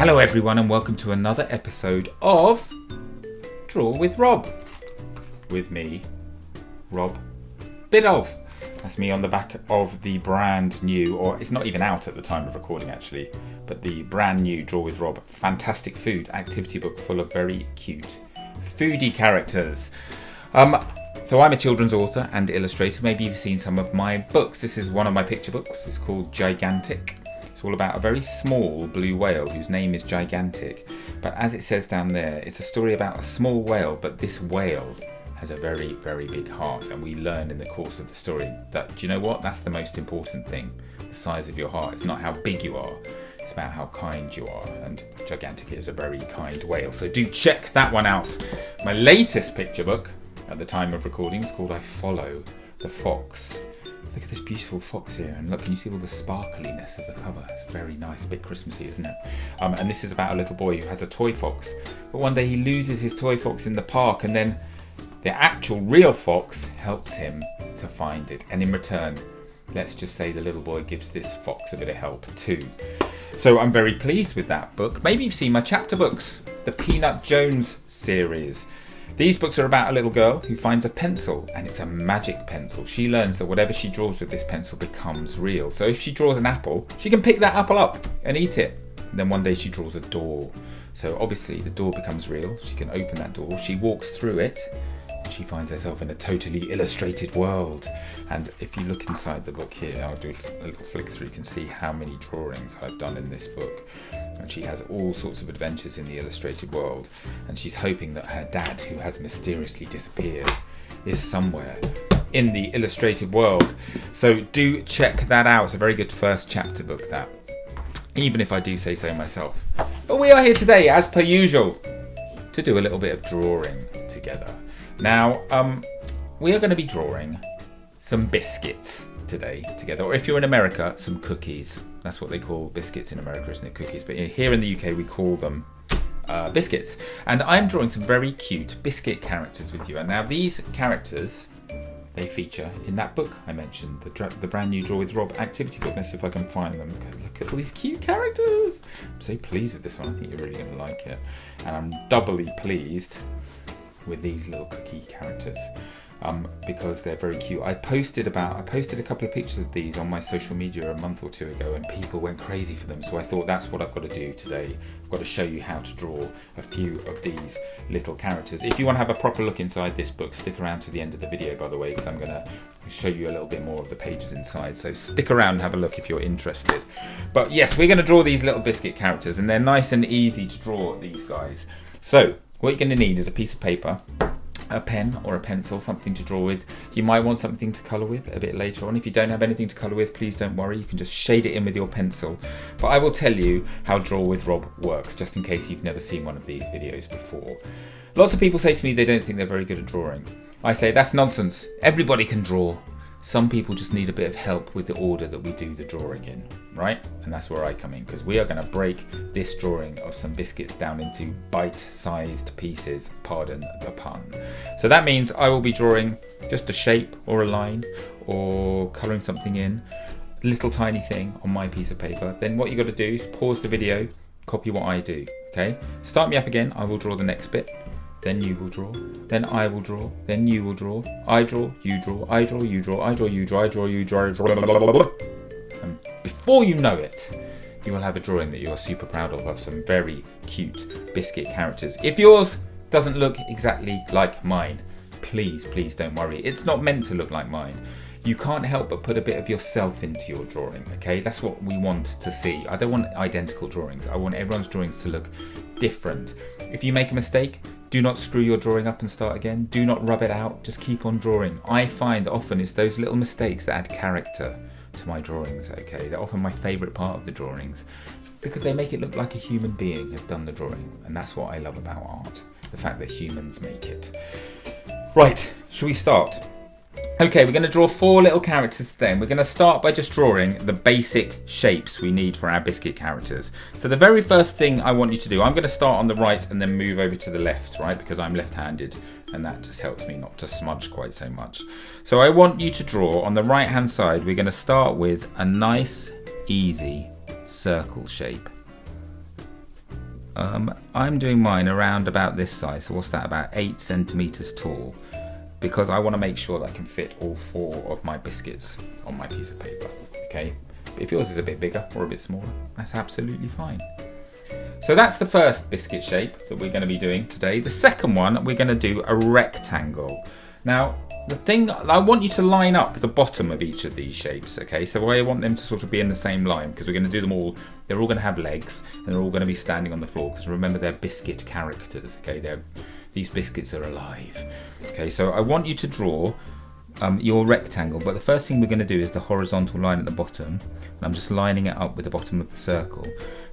Hello everyone and welcome to another episode of Draw with Rob. With me, Rob Biddulph. That's me on the back of the brand new, or it's not even out at the time of recording actually, but the brand new Draw with Rob fantastic food activity book full of very cute foodie characters. So I'm a children's author and illustrator. Maybe you've seen some of my books. This is one of my picture books. It's called Gigantic. It's all about a very small blue whale whose name is Gigantic. But as it says down there, it's a story about a small whale, but this whale has a very, very big heart. And we learn in the course of the story that, do you know what? That's the most important thing. The size of your heart. It's not how big you are. It's about how kind you are. And Gigantic is a very kind whale. So do check that one out. My latest picture book at the time of recording is called I Follow the Fox. Look at this beautiful fox here, and look, can you see all the sparkliness of the cover? It's very nice, a bit Christmassy, isn't it? And this is about a little boy who has a toy fox, but one day he loses his toy fox in the park, and then the actual real fox helps him to find it, and in return, let's just say the little boy gives this fox a bit of help too. So I'm very pleased with that book. Maybe you've seen my chapter books, the Peanut Jones series. These books are about a little girl who finds a pencil, and it's a magic pencil. She learns that whatever she draws with this pencil becomes real. So if she draws an apple, she can pick that apple up and eat it. And then one day she draws a door. So obviously the door becomes real. She can open that door. She walks through it. And she finds herself in a totally illustrated world. And if you look inside the book here, I'll do a little flick through, you can see how many drawings I've done in this book. And she has all sorts of adventures in the illustrated world. And she's hoping that her dad, who has mysteriously disappeared, is somewhere in the illustrated world. So do check that out. It's a very good first chapter book, that. Even if I do say so myself. But we are here today, as per usual, to do a little bit of drawing together. Now, we are going to be drawing some biscuits today together, or if you're in America, some cookies. That's what they call biscuits in America, isn't it? Cookies. But here in the UK, we call them biscuits. And I'm drawing some very cute biscuit characters with you. And now these characters, they feature in that book I mentioned, the brand new Draw with Rob activity book. Let's see if I can find them. Look at all these cute characters. I'm so pleased with this one. I think you're really going to like it. And I'm doubly pleased with these little cookie characters because they're very cute. I posted a couple of pictures of these on my social media a month or two ago, and people went crazy for them. So I thought that's what I've got to do today. I've got to show you how to draw a few of these little characters. If you want to have a proper look inside this book, stick around to the end of the video, by the way, because I'm going to show you a little bit more of the pages inside. So stick around and have a look if you're interested. But yes, we're going to draw these little biscuit characters, and they're nice and easy to draw, these guys. So what you're going to need is a piece of paper, a pen or a pencil, something to draw with. You might want something to colour with a bit later on. If you don't have anything to colour with, please don't worry. You can just shade it in with your pencil. But I will tell you how Draw with Rob works, just in case you've never seen one of these videos before. Lots of people say to me they don't think they're very good at drawing. I say that's nonsense. Everybody can draw. Some people just need a bit of help with the order that we do the drawing in, right? And that's where I come in, because we are going to break this drawing of some biscuits down into bite-sized pieces, pardon the pun. So that means I will be drawing just a shape or a line or colouring something in, a little tiny thing on my piece of paper. Then what you got to do is pause the video, copy what I do, okay? Start me up again, I will draw the next bit. Then you will draw, then I will draw, then you will draw, I draw, you draw, I draw, you draw, I draw, you draw, I draw, you draw, and before you know it, you will have a drawing that you're super proud of some very cute biscuit characters. If yours doesn't look exactly like mine, please don't worry. It's not meant to look like mine. You can't help but put a bit of yourself into your drawing, okay? That's what we want to see. I don't want identical drawings. I want everyone's drawings to look different. If you make a mistake, do not screw your drawing up and start again. Do not rub it out. Just keep on drawing. I find often it's those little mistakes that add character to my drawings, okay? They're often my favourite part of the drawings because they make it look like a human being has done the drawing. And that's what I love about art, the fact that humans make it. Right, shall we start? Okay, we're going to draw 4 little characters today. We're going to start by just drawing the basic shapes we need for our biscuit characters. So the very first thing I want you to do, I'm going to start on the right and then move over to the left, right? Because I'm left-handed and that just helps me not to smudge quite so much. So I want you to draw on the right-hand side, we're going to start with a nice, easy circle shape. I'm doing mine around about this size. So what's that, about 8 centimeters tall, because I want to make sure that I can fit all 4 of my biscuits on my piece of paper. Okay, but if yours is a bit bigger or a bit smaller, that's absolutely fine. So that's the first biscuit shape that we're going to be doing today. The second one, we're going to do a rectangle. Now, the thing, I want you to line up the bottom of each of these shapes, okay? So I want them to sort of be in the same line, because we're going to do them all, they're all going to have legs, and they're all going to be standing on the floor, because remember, they're biscuit characters, okay? These biscuits are alive. Okay, so I want you to draw your rectangle, but the first thing we're going to do is the horizontal line at the bottom, and I'm just lining it up with the bottom of the circle.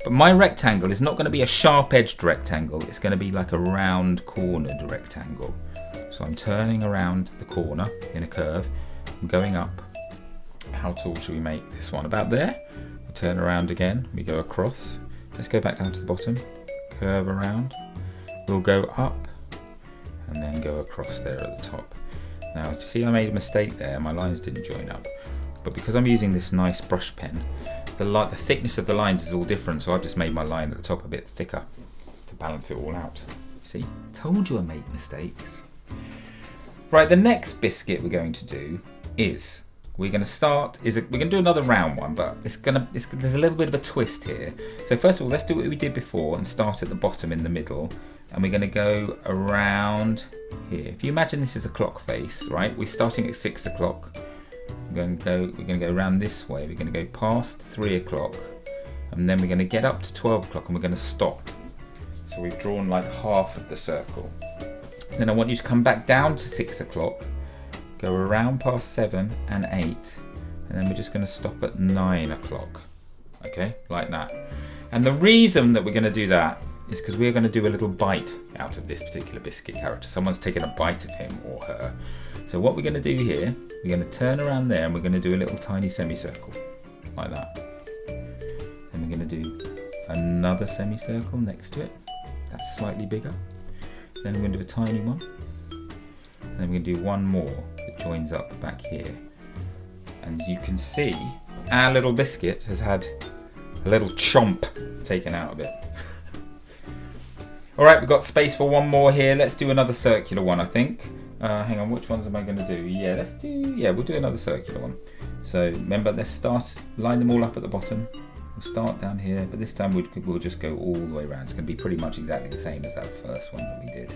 But my rectangle is not going to be a sharp-edged rectangle, it's going to be like a round cornered rectangle. So I'm turning around the corner in a curve, I'm going up. How tall should we make this one? About there. We'll turn around again, we go across. Let's go back down to the bottom, curve around. We'll go up and then go across there at the top. Now, as you see, I made a mistake there, my lines didn't join up. But because I'm using this nice brush pen, the thickness of the lines is all different, so I've just made my line at the top a bit thicker to balance it all out. See, told you I make mistakes. Right, the next biscuit we're going to do is, we're going to do another round one, but there's a little bit of a twist here. So first of all, let's do what we did before and start at the bottom in the middle. And we're going to go around here. If you imagine this is a clock face, right? We're starting at 6 o'clock. We're going to go around this way. We're going to go past 3 o'clock, and then we're going to get up to 12 o'clock, and we're going to stop. So we've drawn like half of the circle. Then I want you to come back down to 6 o'clock, go around past 7 and 8, and then we're just going to stop at 9 o'clock. Okay, like that. And the reason that we're going to do that is because we're going to do a little bite out of this particular biscuit character. Someone's taken a bite of him or her. So what we're going to do here, we're going to turn around there and we're going to do a little tiny semicircle, like that. Then we're going to do another semicircle next to it. That's slightly bigger. Then we're going to do a tiny one. And then we're going to do one more that joins up back here. And you can see our little biscuit has had a little chomp taken out of it. Alright, we've got space for one more here. Let's do another circular one, I think. Hang on, which ones am I going to do? We'll do another circular one. So remember, let's line them all up at the bottom. We'll start down here, but this time we'll just go all the way around. It's going to be pretty much exactly the same as that first one that we did.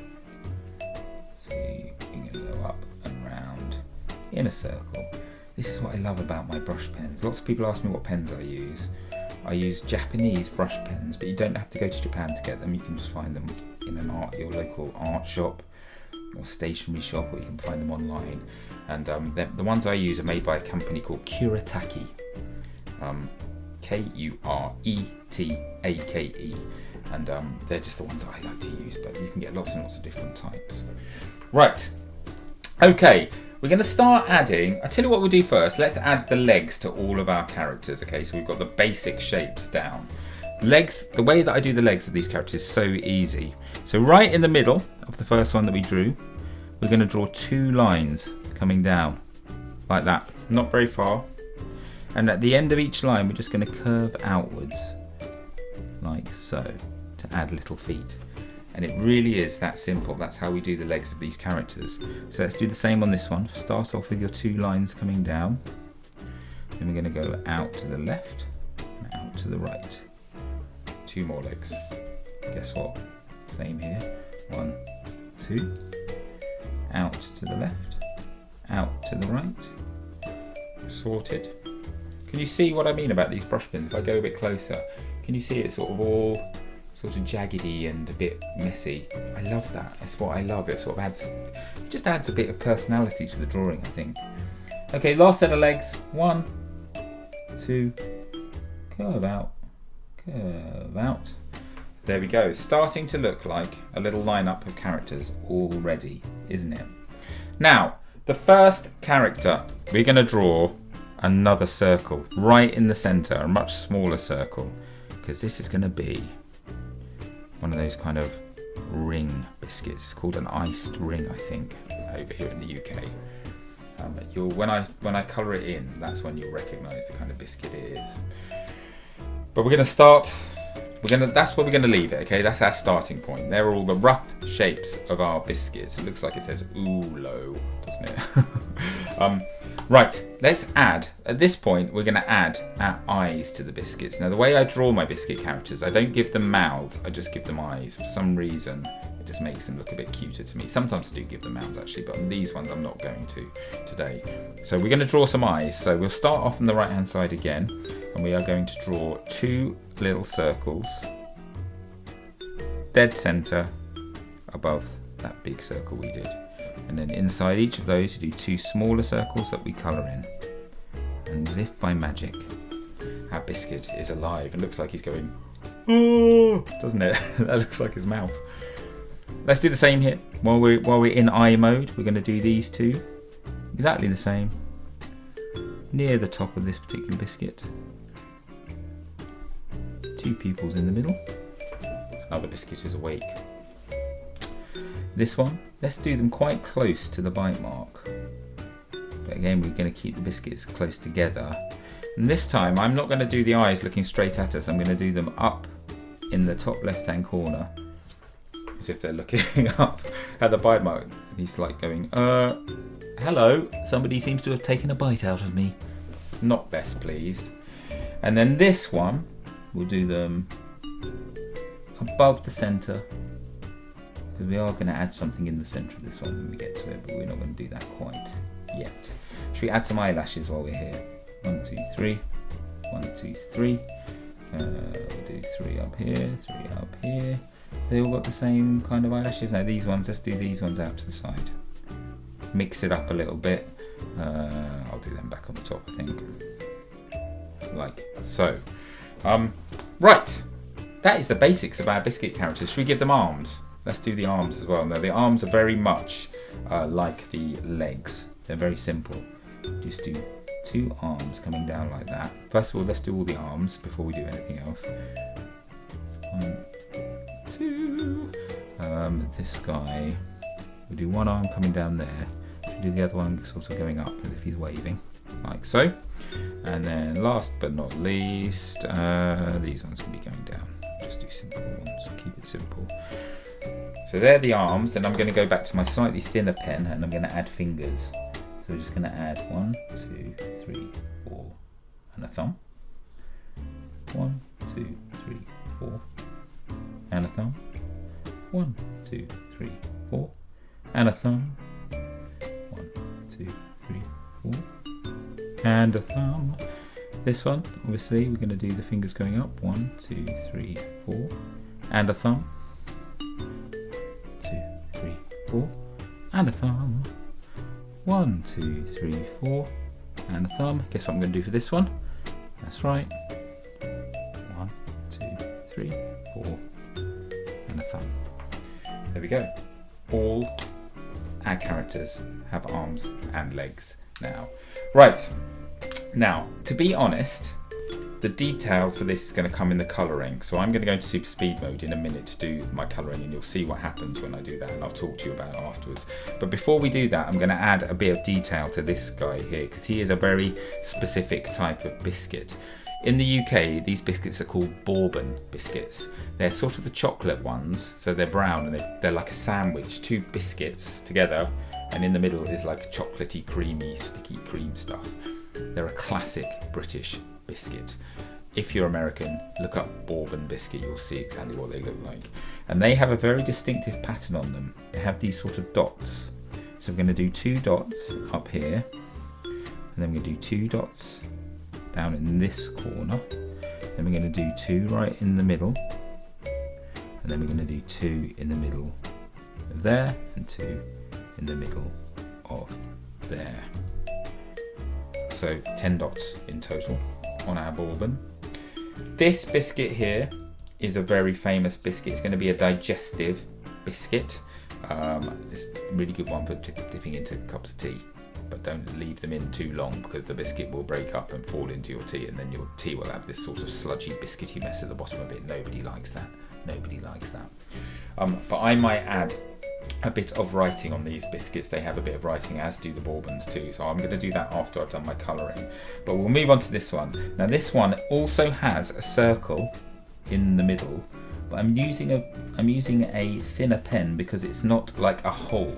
So you're going to go up and round in a circle. This is what I love about my brush pens. Lots of people ask me what pens I use. I use Japanese brush pens, but you don't have to go to Japan to get them. You can just find them in your local art shop or stationery shop, or you can find them online. And the ones I use are made by a company called Kuretake. Kuretake, and they're just the ones I like to use, but you can get lots and lots of different types. Right, okay, we're going to start adding, I'll tell you what we'll do first. Let's add the legs to all of our characters. Okay, so we've got the basic shapes down. Legs, the way that I do the legs of these characters is so easy. So right in the middle of the first one that we drew, we're going to draw 2 lines coming down like that, not very far. And at the end of each line, we're just going to curve outwards like so to add little feet. And it really is that simple. That's how we do the legs of these characters. So let's do the same on this one. Start off with your 2 lines coming down. Then we're going to go out to the left and out to the right. 2 more legs. Guess what? Same here. 1, 2. Out to the left. Out to the right. Sorted. Can you see what I mean about these brush pens? If I go a bit closer, can you see it's sort of all sort of jaggedy and a bit messy? I love that. That's what I love. It sort of just adds a bit of personality to the drawing, I think. Okay, last set of legs. 1, 2, curve out, curve out. There we go. Starting to look like a little lineup of characters already, isn't it? Now, the first character, we're going to draw another circle right in the center, a much smaller circle, because this is going to be one of those kind of ring biscuits. It's called an iced ring, I think, over here in the UK. When I colour it in, that's when you'll recognise the kind of biscuit it is. But we're going to start That's where we're gonna leave it. Okay, that's our starting point. There are all the rough shapes of our biscuits. It looks like it says "oolo," doesn't it? Right, let's add. At this point, we're gonna add our eyes to the biscuits. Now, the way I draw my biscuit characters, I don't give them mouths. I just give them eyes. For some reason, it just makes them look a bit cuter to me. Sometimes I do give them mouths actually, but on these ones, I'm not going to today. So we're gonna draw some eyes. So we'll start off on the right-hand side again, and we are going to draw 2 little circles, dead center above that big circle we did. And then inside each of those you do 2 smaller circles that we colour in. And as if by magic, our biscuit is alive and looks like he's going, oh, doesn't it? That looks like his mouth. Let's do the same here. While we're in eye mode, we're going to do these 2. Exactly the same. Near the top of this particular biscuit. 2 pupils in the middle. Another biscuit is awake. This one, let's do them quite close to the bite mark. But again, we're going to keep the biscuits close together. And this time, I'm not going to do the eyes looking straight at us. I'm going to do them up in the top left-hand corner, as if they're looking up at the bite mark. And he's like going, hello, somebody seems to have taken a bite out of me. Not best pleased. And then this one, we'll do them above the centre. Because we are going to add something in the centre of this one when we get to it, but we're not going to do that quite yet. Should we add some eyelashes while we're here? 1, 2, 3. 1, 2, 3. We'll do 3 up here, 3 up here. They all got the same kind of eyelashes. Now these ones, let's do these ones out to the side. Mix it up a little bit. I'll do them back on the top, I think. Like so. Right. That is the basics of our biscuit characters. Should we give them arms? Let's do the arms as well. Now the arms are very much like the legs. They're very simple. Just do 2 arms coming down like that. First of all, let's do all the arms before we do anything else. 1, 2. This guy, we'll do 1 arm coming down there. We'll do the other one sort of going up as if he's waving, like so. And then last but not least, these ones can be going down. Just do simple ones, keep it simple. So they're the arms. Then I'm going to go back to my slightly thinner pen and I'm going to add fingers. So we're just going to add 1, 2, 3, 4 and a thumb. 1, 2, 3, 4 and a thumb. 1, 2, 3, 4 and a thumb. 1, 2, 3, 4 and a thumb. This one, obviously, we're going to do the fingers going up. 1, 2, 3, 4 and a thumb. 2, 3, 4 and a thumb. 1, 2, 3, 4 and a thumb. Guess what I'm going to do for this one? That's right. 1, 2, 3, 4 and a thumb. There we go. All our characters have arms and legs now. Right. Now, to be honest, the detail for this is going to come in the colouring. So I'm going to go into super speed mode in a minute to do my colouring, and you'll see what happens when I do that, and I'll talk to you about it afterwards. But before we do that, I'm going to add a bit of detail to this guy here, because he is a very specific type of biscuit. In the UK, these biscuits are called bourbon biscuits. They're sort of the chocolate ones, so they're brown and they're like a sandwich, 2 biscuits together, and in the middle is like chocolatey, creamy, sticky cream stuff. They're a classic British biscuit. If you're American, look up bourbon biscuit, you'll see exactly what they look like. And they have a very distinctive pattern on them. They have these sort of dots. So we're going to do 2 dots up here, and then we're going to do 2 dots down in this corner. Then we're going to do 2 right in the middle, and then we're going to do 2 in the middle of there, and 2 in the middle of there. So 10 dots in total on our bourbon. This biscuit here is a very famous biscuit. It's going to be a digestive biscuit. It's a really good one for dipping into cups of tea, but don't leave them in too long because the biscuit will break up and fall into your tea, and then your tea will have this sort of sludgy biscuity mess at the bottom of it. Nobody likes that. Nobody likes that. But I might add a bit of writing on these biscuits. They have a bit of writing, as do the bourbons too, so I'm going to do that after I've done my colouring. But we'll move on to this one. Now this one also has a circle in the middle, but I'm using a thinner pen because it's not like a hole,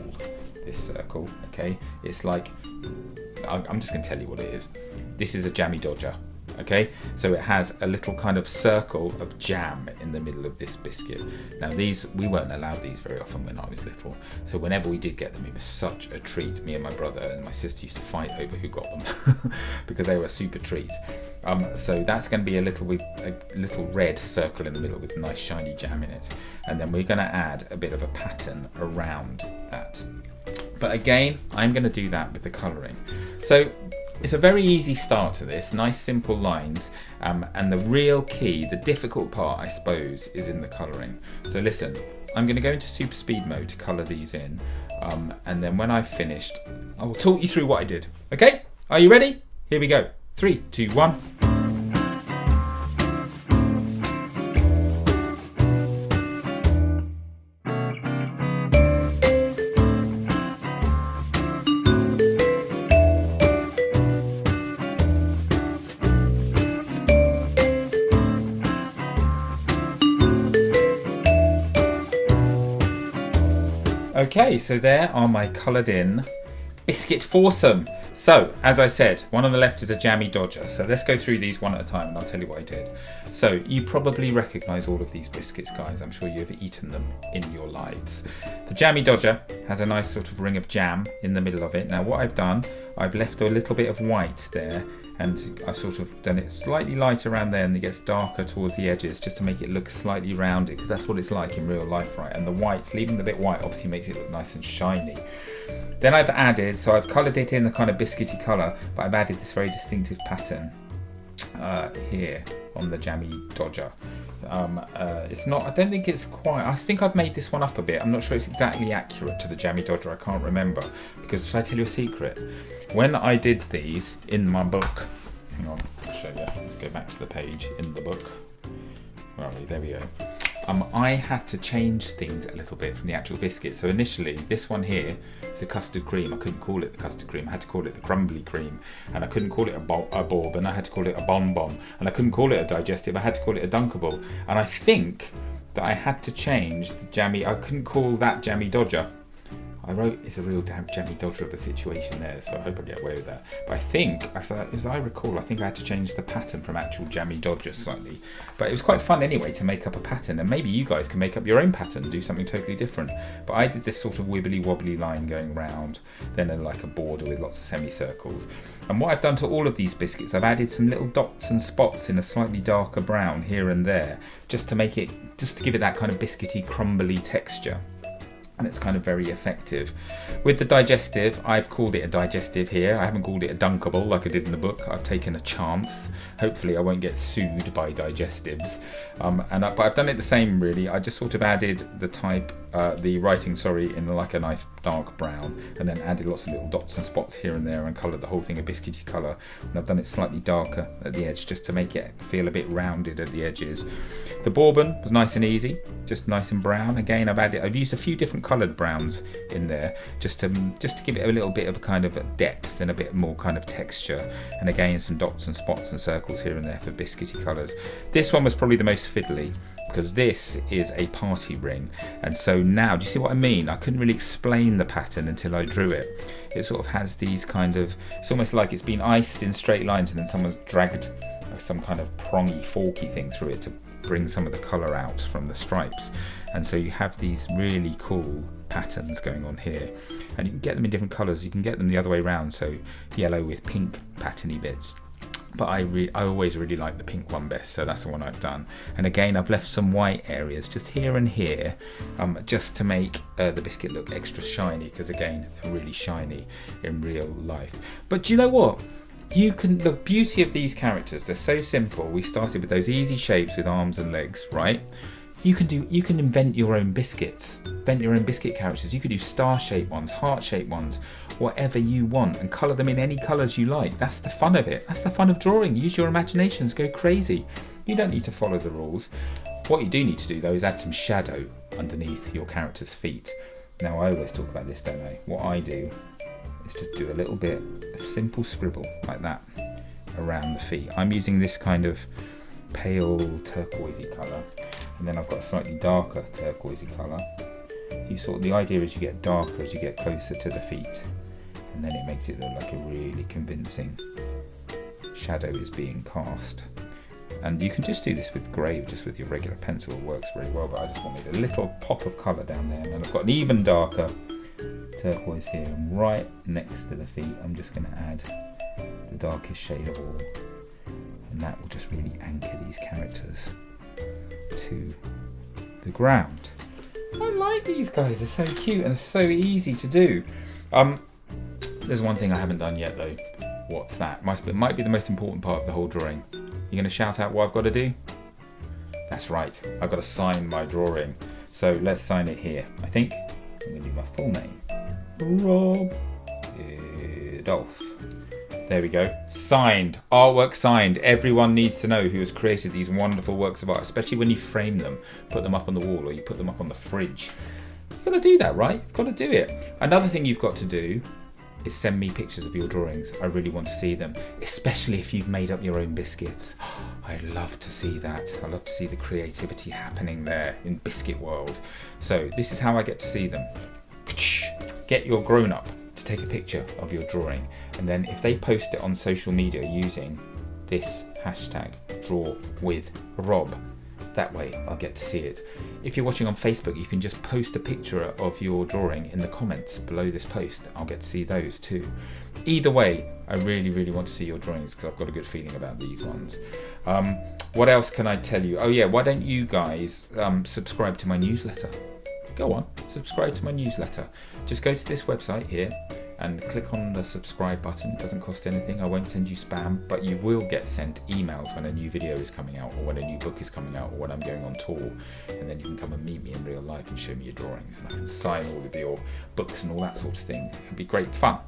this circle, okay? It's like, I'm just going to tell you what it is. This is a jammy dodger, okay? So it has a little kind of circle of jam in the middle of this biscuit. Now these, we weren't allowed these very often when I was little, so whenever we did get them, it was such a treat. Me and my brother and my sister used to fight over who got them because they were a super treat. So that's going to be a little red circle in the middle with nice shiny jam in it, and then we're going to add a bit of a pattern around that. But again, I'm going to do that with the colouring. So it's a very easy start to this, nice simple lines, and the real key, the difficult part I suppose, is in the colouring. So listen, I'm going to go into super speed mode to colour these in, and then when I've finished, I will talk you through what I did. Okay, are you ready? Here we go. 3, 2, 1. Okay, so there are my coloured in biscuit foursome. So, as I said, one on the left is a jammy dodger. So let's go through these one at a time and I'll tell you what I did. So you probably recognise all of these biscuits, guys. I'm sure you've eaten them in your lives. The jammy dodger has a nice sort of ring of jam in the middle of it. Now what I've done, I've left a little bit of white there, and I've sort of done it slightly light around there, and it gets darker towards the edges just to make it look slightly rounded, because that's what it's like in real life, right? And the whites, leaving the bit white, obviously makes it look nice and shiny. Then I've added, so I've coloured it in the kind of biscuity colour, but I've added this very distinctive pattern here on the jammy dodger. It's not, I don't think it's quite, I think I've made this one up a bit. I'm not sure it's exactly accurate to the jammy dodger, I can't remember. Because, should I tell you a secret? When I did these in my book, hang on, I'll show you, let's go back to the page in the book. Where are we? There we go. I had to change things a little bit from the actual biscuit. So initially, this one here is a custard cream. I couldn't call it the custard cream. I had to call it the crumbly cream. And I couldn't call it a bourbon. I had to call it a bonbon. And I couldn't call it a digestive. I had to call it a dunkable. And I think that I had to change the jammy. I couldn't call that jammy dodger. I wrote it's a real jammy dodger of a situation there, so I hope I get away with that. But I think, as I recall, I think I had to change the pattern from actual jammy dodger slightly. But it was quite fun anyway to make up a pattern, and maybe you guys can make up your own pattern, do something totally different. But I did this sort of wibbly wobbly line going round, then like a border with lots of semicircles. And what I've done to all of these biscuits, I've added some little dots and spots in a slightly darker brown here and there, just to give it that kind of biscuity, crumbly texture. And it's kind of very effective. With the digestive, I've called it a digestive here. I haven't called it a dunkable like I did in the book. I've taken a chance. Hopefully I won't get sued by digestives. But I've done it the same really. I just sort of added the writing, in like a nice dark brown, and then added lots of little dots and spots here and there and coloured the whole thing a biscuity colour. And I've done it slightly darker at the edge just to make it feel a bit rounded at the edges. The bourbon was nice and easy, just nice and brown. Again, I've used a few different coloured browns in there just to give it a little bit of a kind of a depth and a bit more kind of texture. And again, some dots and spots and circles here and there for biscuity colours. This one was probably the most fiddly, because this is a party ring, and so now, do you see what I mean? I couldn't really explain the pattern until I drew it. It sort of has these kind of, it's almost like it's been iced in straight lines and then someone's dragged some kind of prongy, forky thing through it to bring some of the colour out from the stripes. And so you have these really cool patterns going on here, and you can get them in different colours. You can get them the other way around, so yellow with pink patterny bits. But I always really like the pink one best, so that's the one I've done. And again, I've left some white areas just here and here, just to make the biscuit look extra shiny, because again, they're really shiny in real life. But do you know what? The beauty of these characters, they're so simple. We started with those easy shapes with arms and legs, right? You can invent your own biscuits, invent your own biscuit characters. You could do star-shaped ones, heart-shaped ones, whatever you want, and colour them in any colours you like. That's the fun of it. That's the fun of drawing. Use your imaginations, go crazy. You don't need to follow the rules. What you do need to do though is add some shadow underneath your character's feet. Now I always talk about this, don't I? What I do is just do a little bit of simple scribble like that around the feet. I'm using this kind of pale turquoisey colour, and then I've got a slightly darker turquoisey colour. The idea is you get darker as you get closer to the feet, and then it makes it look like a really convincing shadow is being cast. And you can just do this with grey, just with your regular pencil, it works really well, but I just wanted a little pop of colour down there, and I've got an even darker turquoise here, and right next to the feet I'm just going to add the darkest shade of all, and that will just really anchor these characters to the ground. I like these guys, they're so cute and so easy to do. There's one thing I haven't done yet though. What's that? It might be the most important part of the whole drawing. You going to shout out what I've got to do? That's right, I've got to sign my drawing. So let's sign it here. I think I'm going to do my full name. Rob Biddulph. There we go. Signed. Artwork signed. Everyone needs to know who has created these wonderful works of art, especially when you frame them, put them up on the wall, or you put them up on the fridge. You've got to do that, right? You've got to do it. Another thing you've got to do is send me pictures of your drawings. I really want to see them, especially if you've made up your own biscuits. I'd love to see that. I love to see the creativity happening there in Biscuit World. So this is how I get to see them. Get your grown-up to take a picture of your drawing, and then if they post it on social media using this hashtag #drawwithrob, that way I'll get to see it. If you're watching on Facebook, you can just post a picture of your drawing in the comments below this post. I'll get to see those too. Either way, I really want to see your drawings because I've got a good feeling about these ones. What else can I tell you? Oh yeah, why don't you guys subscribe to my newsletter? Go on, subscribe to my newsletter. Just go to this website here and click on the subscribe button. It doesn't cost anything. I won't send you spam, but you will get sent emails when a new video is coming out, or when a new book is coming out, or when I'm going on tour. And then you can come and meet me in real life and show me your drawings, and I can sign all of your books and all that sort of thing. It'll be great fun.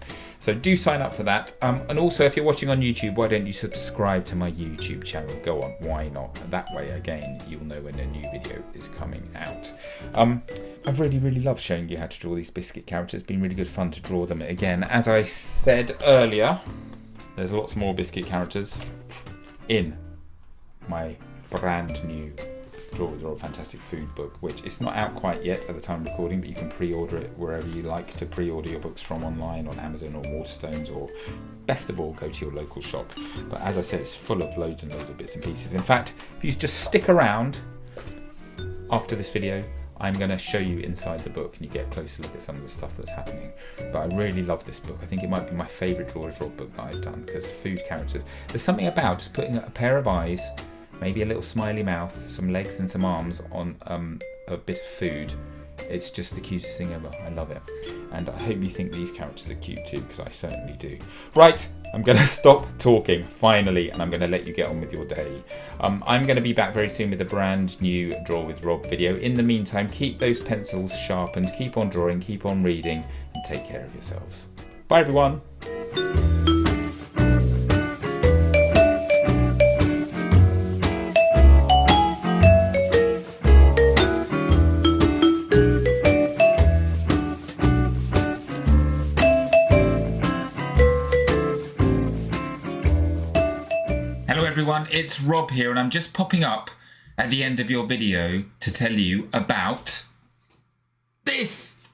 So do sign up for that. And also, if you're watching on YouTube, why don't you subscribe to my YouTube channel? Go on, why not? That way, again, you'll know when a new video is coming out. I've really loved showing you how to draw these biscuit characters. It's been really good fun to draw them. Again, as I said earlier, there's lots more biscuit characters in my brand new Draw with Rob Fantastic Food book, which it's not out quite yet at the time of recording, but you can pre-order it wherever you like to pre-order your books from, online, on Amazon or Waterstones, or best of all, go to your local shop. But as I said, it's full of loads and loads of bits and pieces. In fact, if you just stick around after this video, I'm going to show you inside the book and you get a closer look at some of the stuff that's happening. But I really love this book. I think it might be my favourite Draw with Rob book that I've done, because food characters, there's something about just putting a pair of eyes, maybe a little smiley mouth, some legs and some arms on a bit of food. It's just the cutest thing ever. I love it. And I hope you think these characters are cute too, because I certainly do. Right, I'm going to stop talking, finally, and I'm going to let you get on with your day. I'm going to be back very soon with a brand new Draw with Rob video. In the meantime, keep those pencils sharpened, keep on drawing, keep on reading, and take care of yourselves. Bye everyone. Hello everyone, it's Rob here, and I'm just popping up at the end of your video to tell you about this,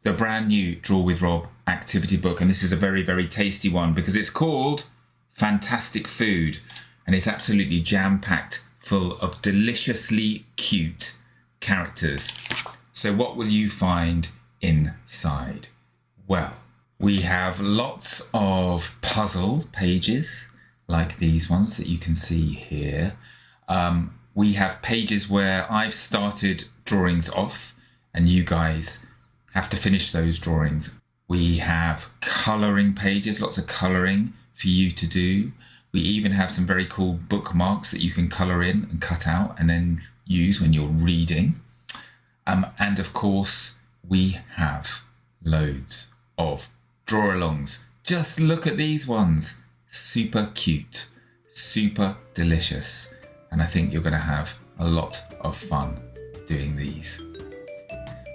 the brand new Draw with Rob activity book. And this is a very tasty one because it's called Fantastic Food, and it's absolutely jam-packed full of deliciously cute characters. So what will you find inside? Well, we have lots of puzzle pages like these ones that you can see here. We have pages where I've started drawings off and you guys have to finish those drawings. We have colouring pages, lots of colouring for you to do. We even have some very cool bookmarks that you can colour in and cut out and then use when you're reading. And of course, we have loads of draw-alongs. Just look at these ones. Super cute, super delicious, and I think you're going to have a lot of fun doing these.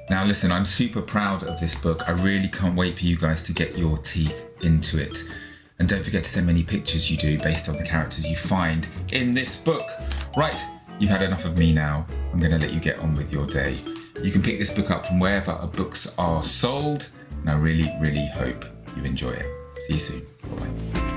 Now listen, I'm super proud of this book. I really can't wait for you guys to get your teeth into it. And don't forget to send me any pictures you do based on the characters you find in this book. Right, you've had enough of me now. I'm going to let you get on with your day. You can pick this book up from wherever books are sold, and I really, really hope you enjoy it. See you soon. Bye-bye.